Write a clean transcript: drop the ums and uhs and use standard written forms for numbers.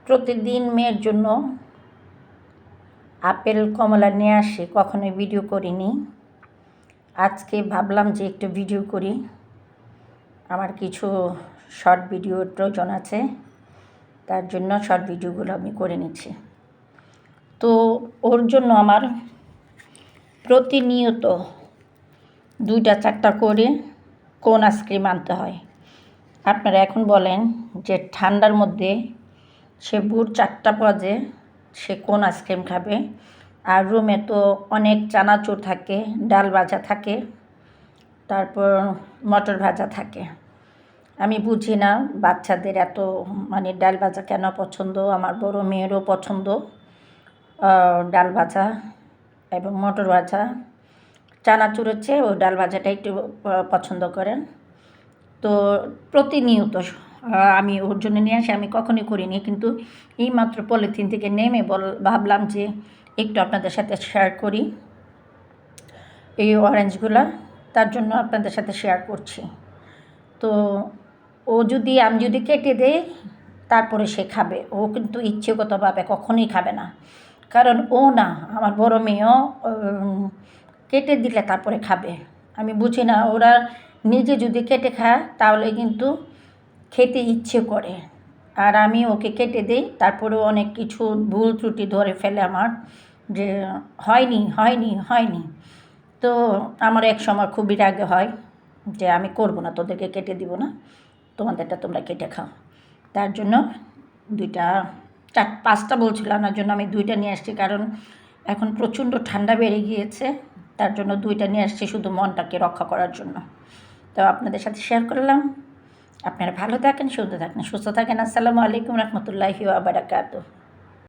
প্রতিদিন মেয়ের জন্য আপেল কমলা নিয়ে আসি, কখনোই ভিডিও করিনি। আজকে ভাবলাম যে একটু ভিডিও করি, আমার কিছু শর্ট ভিডিওর প্রয়োজন আছে, তার জন্য শর্ট ভিডিওগুলো আমি করে নিচ্ছি। তো ওর জন্য আমার প্রতিনিয়ত 2-4টা করে কোন আইসক্রিম আনতে হয়। আপনারা এখন বলেন যে ঠান্ডার মধ্যে সে ভোর 4টা বাজে সে কোন আইসক্রিম খাবে? আর রুমে তো অনেক চানাচুর থাকে, ডাল ভাজা থাকে, তারপর মটর ভাজা থাকে। আমি বুঝি না বাচ্চাদের এত ডাল ভাজা কেন পছন্দ। আমার বড় মেয়েরও পছন্দ ডাল ভাজা এবং মটর ভাজা। চানাচুরের চেয়ে ও ডাল ভাজাটা একটু পছন্দ করেন। তো প্রতিনিয়ত আমি ওর জন্য নিয়ে আসি, আমি কখনোই করিনি, কিন্তু এইমাত্র পলিথিন থেকে নেমে ভাবলাম যে একটু আপনাদের সাথে শেয়ার করি এই অরেঞ্জগুলো, তার জন্য আপনাদের সাথে শেয়ার করছি। তো আমি যদি কেটে দেই তারপরে সে খাবে, ও কিন্তু ইচ্ছেগতভাবে কখনোই খাবে না, কারণ ও না, আমার বড় মেয়েও কেটে দিলে তারপরে খাবে। আমি বুঝি না, ওরা নিজে যদি কেটে খায় তাহলে কিন্তু খেতে ইচ্ছে করে, আর আমি ওকে কেটে দিই, তারপরেও অনেক কিছু ভুল ত্রুটি ধরে ফেলে আমার, যে হয়নি হয়নি হয়নি। তো আমার এক সময় খুবই রাগে হয় যে আমি করবো না, তোদেরকে কেটে দিব না, তোমাদেরটা তোমরা কেটে খাও। তার জন্য 5টা বলছিলাম, তার জন্য আমি 2টা নিয়ে আসছি, কারণ এখন প্রচণ্ড ঠান্ডা বেড়ে গিয়েছে, তার জন্য 2টা নিয়ে আসছি শুধু মনটাকে রক্ষা করার জন্য। তো আপনাদের সাথে শেয়ার করলাম। আপনারা ভালো থাকেন, সুস্থ থাকেন। আসসালামু আলাইকুম রহমতুল্লাহি ওয়া বারাকাতুহু।